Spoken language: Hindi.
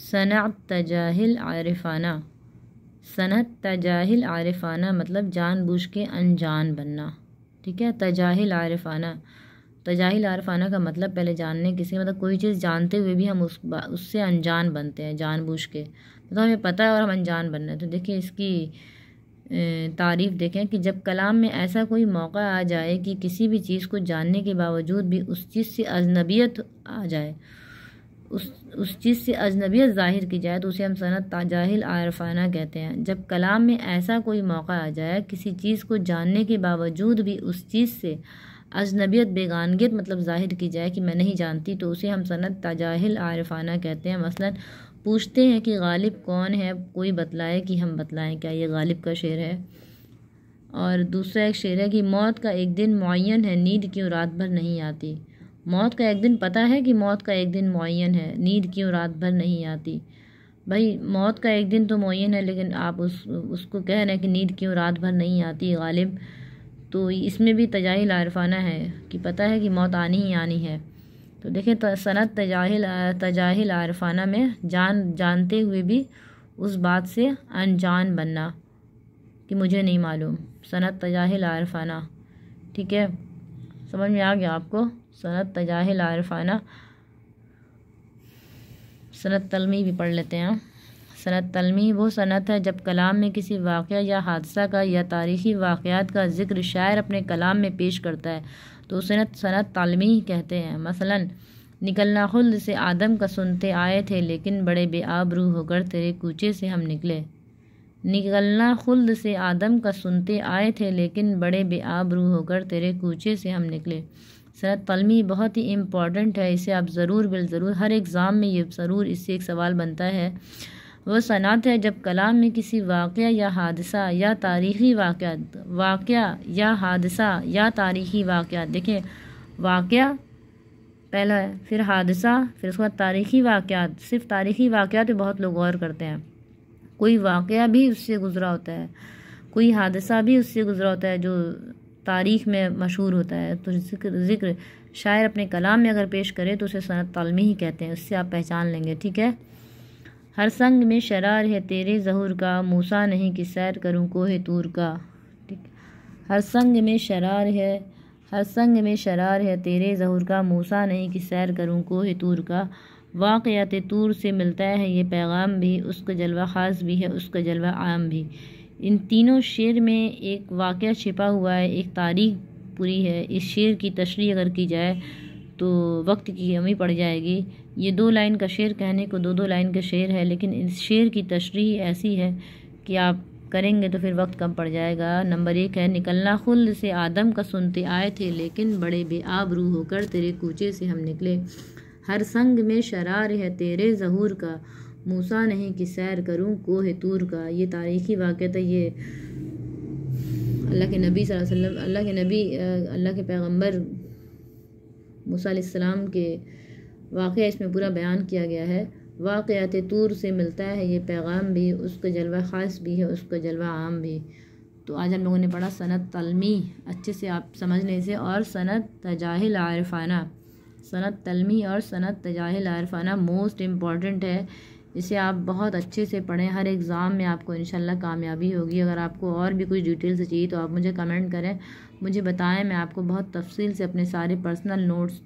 सनअत तजाहिल आरिफाना। सनअत तजाहिल आरिफाना मतलब जानबूझ के अनजान बनना। ठीक है, तजाहिल आरिफाना। तजाहिल आरिफाना का मतलब पहले जानने किसी मतलब कोई चीज़ जानते हुए भी हम उससे अनजान बनते हैं जानबूझ के, मतलब हमें पता है और हम अनजान बन रहे हैं। तो देखिए इसकी तारीफ़ देखें कि जब कलाम में ऐसा कोई मौका आ जाए कि किसी भी चीज़ को जानने के बावजूद भी उस चीज़ से अजनबियत आ जाए, उस चीज़ से अजनबियत ज़ाहिर की जाए, तो उसे हम सनअत तजाहिल आरिफाना कहते हैं। जब कलाम में ऐसा कोई मौका आ जाए किसी चीज़ को जानने के बावजूद भी उस चीज़ से अजनबियत बेगानगियत मतलब ज़ाहिर की जाए कि मैं नहीं जानती, तो उसे हम सनअत तजाहिल आरिफाना कहते हैं। मसलन पूछते हैं कि गालिब कौन है, कोई बतलाए कि हम बतलाएं। क्या ये गालिब का शेर है। और दूसरा एक शेर है कि मौत का एक दिन मुअय्यन है, नींद क्यों रात भर नहीं आती। मौत का एक दिन पता है कि मौत का एक दिन मुअय्यन है, नींद क्यों रात भर नहीं आती। भाई मौत का एक दिन तो मुअय्यन है, लेकिन आप उसको कह रहे हैं कि नींद क्यों रात भर नहीं आती गालिब। तो इसमें भी तजाहिल आरिफाना है कि पता है कि मौत आनी ही आनी है। तो देखें सनअत तजाहिल आरिफाना में जानते हुए भी उस बात से अनजान बनना कि मुझे नहीं मालूम। सनअत तजाहिल आरिफाना। ठीक है, समझ में आ गया आपको। सनअत तजाहिल आरिफाना। सनअत तलमी भी पढ़ लेते हैं। सनअत तलमी वो सनअत है जब कलाम में किसी वाक़या या हादसा का या तारीख़ी वाक़यात का ज़िक्र शायर अपने कलाम में पेश करता है तो सनअत तलमी कहते हैं। मसलन निकलना खुल्द से आदम का सुनते आए थे लेकिन बड़े बेआबरू होकर तेरे कूचे से हम निकले। निकलना खुल्द से आदम का सुनते आए थे लेकिन बड़े बेआबरू होकर तेरे कूचे से हम निकले। सनअत तलमी बहुत ही इम्पॉर्टेंट है, इसे आप ज़रूर बिल ज़रूर हर एग्ज़ाम में ये ज़रूर इससे एक सवाल बनता है। वह सनअत है जब कलाम में किसी वाक़या या हादसा या तारीख़ी वाक़या या हादसा या तारीख़ी वाक़या, देखें वाक़या पहला है, फिर हादसा, फिर उसके बाद तारीख़ी वाक़यात। सिर्फ तारीख़ी वाक़यात पे बहुत लोग गौर करते हैं। कोई वाक़या भी उससे गुज़रा होता है, कोई हादसा भी उससे गुज़रा होता है जो तारीख़ में मशहूर होता है। तो ज़िक्र शायर अपने कलाम में अगर पेश करे तो उसे सनअत तलमी ही कहते हैं। उससे आप पहचान लेंगे। ठीक है। हर संग में शरार है तेरे ज़हूर का, मूसा नहीं कि सैर करूँ कोहे तूर का। ठीक। हर संग में शरार है, हर संग में शरार है तेरे ज़हूर का, मूसा नहीं कि सैर करूँ कोहे तूर का। वाक़यात तूर से मिलता है ये पैगाम भी, उसका जलवा ख़ास भी है उसका जलवा आम भी। इन तीनों शेर में एक वाक़या छिपा हुआ है, एक तारीख़ पूरी है। इस शेर की तशरीह अगर की जाए तो वक्त की कमी पड़ जाएगी। ये 2 लाइन का शेर कहने को 2 लाइन का शेर है, लेकिन इस शेर की तशरीह ऐसी है कि आप करेंगे तो फिर वक्त कम पड़ जाएगा। नंबर 1 है निकलना खुल्द से आदम का सुनते आए थे लेकिन बड़े बेआबरू होकर तेरे कूचे से हम निकले। हर संग में शरार है तेरे ज़हूर का, मूसा नहीं कि सैर करूँ कोहे तूर का। ये तारीख़ी वाक़या था। ये अल्लाह के नबी सल्लल्लाहु अलैहि वसल्लम, अल्लाह के पैगम्बर मूसा अलैहिस्सलाम के वाक़या इसमें पूरा बयान किया गया है। वाक़यात तूर से मिलता है ये पैगाम भी, उसका जलवा ख़ास भी है उसका जलवा आम भी। तो आज हम लोगों ने पढ़ा सनअत तलमी, अच्छे से आप समझ लें इसे, और सनअत तजाहिल आरिफाना। सनअत तलमी और सनअत तजाहिल आरिफाना मोस्ट इम्पॉर्टेंट है, इसे आप बहुत अच्छे से पढ़ें। हर एग्ज़ाम में आपको इंशाल्लाह कामयाबी होगी। अगर आपको और भी कुछ डिटेल से चाहिए तो आप मुझे कमेंट करें, मुझे बताएं, मैं आपको बहुत तफसील से अपने सारे पर्सनल नोट्स